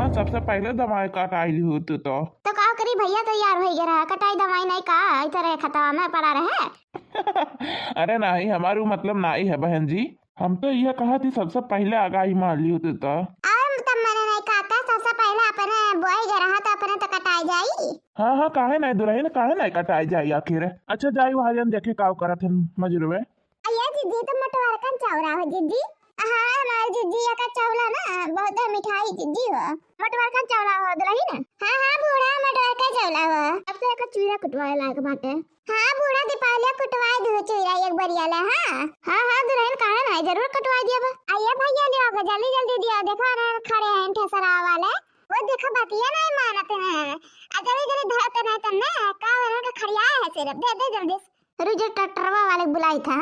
हाँ सबसे पहले दवाई कटाई हूँ तू तो का करी भैया तैयार हो गया कटाई दवाई नहीं का इधर खतवा में पड़ा रहे। अरे नहीं हमारू मतलब नहीं है बहन जी, हम तो यह कहा थी सबसे पहले आगाही मान ली तू तो। तब मैंने नहीं कहा था सबसे पहले अपने बोई गया रहा तो अपने तो कटाई जाई। हाँ हाँ काहे नहीं दुल्हन काहे नहीं कटाई जाई आखिर। अच्छा जाई वहाँ जन देखे का करत हन मजरूए। अయ్యా जीजी तो मटवार का चौरा हो जीजी। हाँ हमारी जीजी का चौला ना बहुत मिठाई जीजी हो मटवार का चौला हो दुल्हन। हाँ हाँ बूढ़ा मटवार का चौला हो अब तो एक चूरा कुटवाए लायक बाटे। हाँ बूढ़ा दीपावली कुटवाए दो चूरा एक बढ़िया ला। हाँ हाँ दुल्हन काहे नहीं जरूर कटवा दिया बा। आइए भैया लियो जल्दी जल्दी दियो देखो ना खड़े हैं ठेसरा वाले वो देखो बतिया नहीं मानते हैं जल्दी जल्दी धरते नहीं तन्ने का वाला का खड़िया है सिर्फ दे दे जल्दी। रुझे ट्रैक्टरवा वाले बुलाई था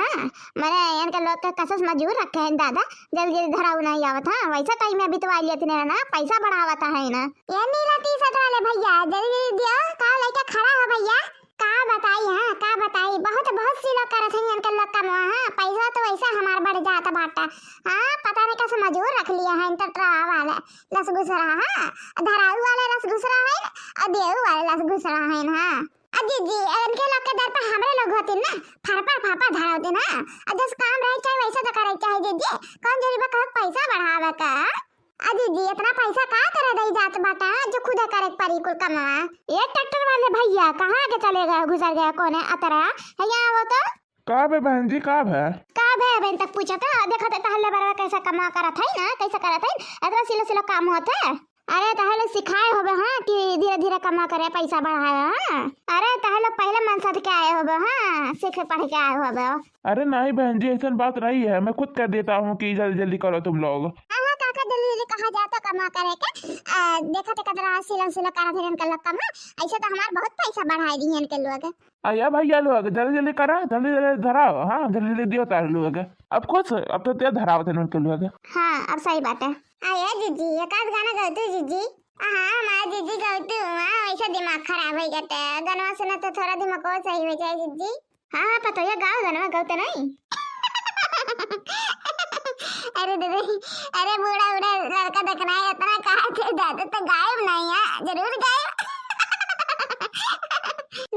मैंने इनके लोग के कसस मजूर रखे हैं दादा जल्दी जल्दी धराऊ नहीं आवत था वैसा टाइम में बितवा लिया थी ना पैसा बढ़ावता है ना। ये नीला टी शर्ट वाले भैया जल्दी जल्दी दियो का लेके खड़ा है भैया का बताई। हाँ का बताई बहुत बहुत सी लोग करत हैं इनके लोग का हाँ पैसा तो वैसा हमार बढ़ जाता बाटा। हाँ पता नहीं कैसे मजूर रख लिया है इंटर वाले रसगुसरा। हाँ धराऊ वाले रसगुसरा है और देऊ वाले रसगुसरा है। हाँ अजी जी इनके लोग के दर पर हमरे लोग होते ना फरपा फापा धरावते ना जस काम रहे चाहे वैसा तो करे चाहे जीजी कौन जरूरी बा पैसा बढ़ावे का। अजी जी इतना पैसा का करे दई जात बाटा जो खुद करे परी कुल कमावा। ये ट्रैक्टर वाले भैया कहां के चले गए गुजर गया कोने अतरा है यहाँ वो तो कब है बहन जी कब है बहन तक पूछा था देखो तो टहले बरवा कैसा कमा करत है ना कैसा करत है इतना सिलो सिलो काम होता है। अरे तहले सिखाए होबे हाँ कि धीरे धीरे कमा करे पैसा बढ़ाए। हाँ अरे तहले पहले मन साथ के आए होबे हाँ सीख पढ़ के आए होबे। अरे नहीं बहन जी ऐसा बात नहीं है मैं खुद कर देता हूँ कि जल्दी जल्दी करो तुम लोग। हाँ काका जल्दी जल्दी कहा जाता कमा करे के देखा तो कतरा सिलो सिलो करत है इनके लोग कमा ऐसे तो हमार बहुत पैसा बढ़ाई दी इनके लोग। आया भैया लोग जल्दी जल्दी करा जल्दी जल्दी धराओ। हाँ जल्दी जल्दी दियो तार लोग अब खुश अब तो तेरा धरावत है उनके लोग। हाँ अब सही बात है। आया जीजी एक आध गाना गाते जीजी। हाँ हमारा जीजी गाते हुआ वैसा दिमाग खराब हो जाता है गाना सुना तो थोड़ा दिमाग और सही हो जाए जीजी। हाँ हाँ पता है गाओ गाना गाते नहीं। अरे दीदी अरे बूढ़ा बूढ़ा लड़का देखना है इतना कहा थे दादा तो गायब नहीं है जरूर गायब।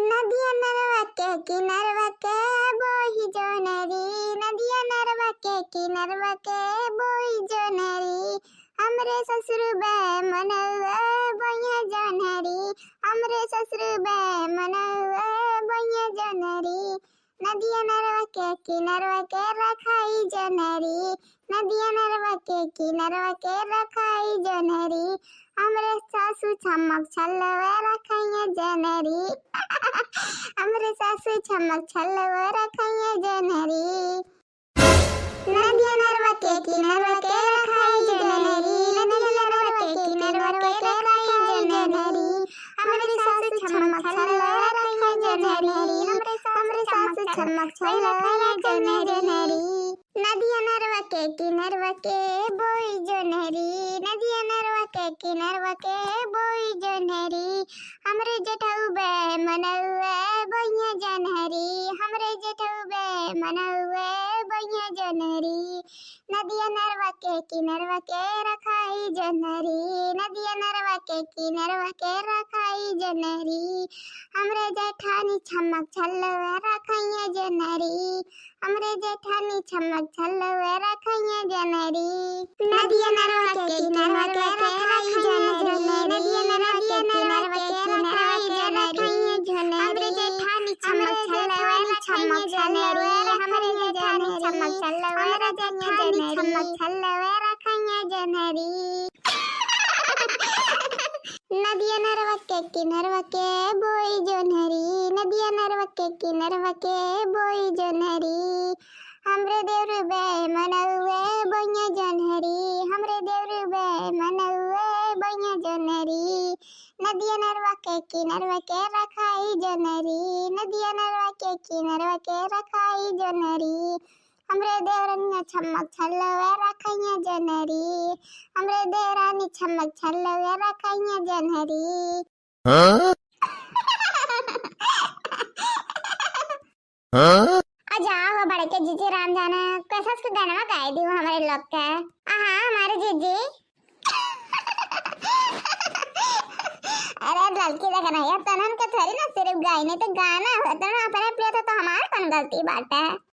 नदिया नरवा के किनारवा के बोही जो नरी नदिया नरवा के किनारवा के बोही जो नरी हमरे ससुर बे मनवा बइया जनहरी हमरे ससुर बे मनवा बइया जनहरी नदिया नरवा के किनारवा के रखाई जनहरी नदिया नरवा के किनारवा के रखाई जनहरी हमरे सासू छमक छल्लवा रखाइया जनहरी हमरे सासू छमक छल्लवा रखाइया जनहरी नदिया नरवा के किनारवा के रखाई जनहरी नदिया नरवा के किनारवा के रखाई जनहरी हमरे सासू छमक छल्लवा रखाइया जनहरी हमरे सासू छमक छल्लवा रखाइया जनहरी नदिया नरवा के किनारवा के बोई जनहरी नदिया नरवा के किनारवा के बोई जनहरी हमरे जेठऊ बे मनवा बइया जनहरी हमरे जेठऊ बे मनवा बइया जनहरी नदिया नरवा के किनारवा के रखाई जनहरी नदिया नरवा के किनारवा के रखाई जनहरी हमरे जेठानी छमक छल्लवा रखाइया जनहरी हमरे जेठानी छमक छल्लवा रखाइया जनहरी नदिया नरवा के किनारवा के रखाई जनहरी नदिया नरवा के किनारवा के रखाई जनहरी हमरे जेठानी छमक छल्लवा रखाइया जनहरी हमरे जेठानी छमक छल्लवा जेठानी छमक छल्लवा रखाइया जनहरी नदिया नरवा के किनारवा के बोई जनहरी नदिया नरवा के किनारवा के बोई जनहरी हमरे देवर बे मनवे बइया जनहरी हमरे देवर बे मनवे बइया जनहरी नदिया नरवा के किनारवा के रखाई जनहरी नदिया नरवा के किनारवा के रखाई जनहरी हमरे देवरानी छमक छल्लवा रखाइया जनहरी हमरे देवरानी छमक छल्लवा रखाइया जनहरी। जाओ बड़े के जीजी राम जाना कैसा उसके गाना गाए दी हमारे लोग का। हाँ हमारे जीजी हल्की देखना यार, तनन के थरी ना सिर्फ गाय नहीं तो गाना होता ना अपने प्रिय तो हमार कौन गलती बात है।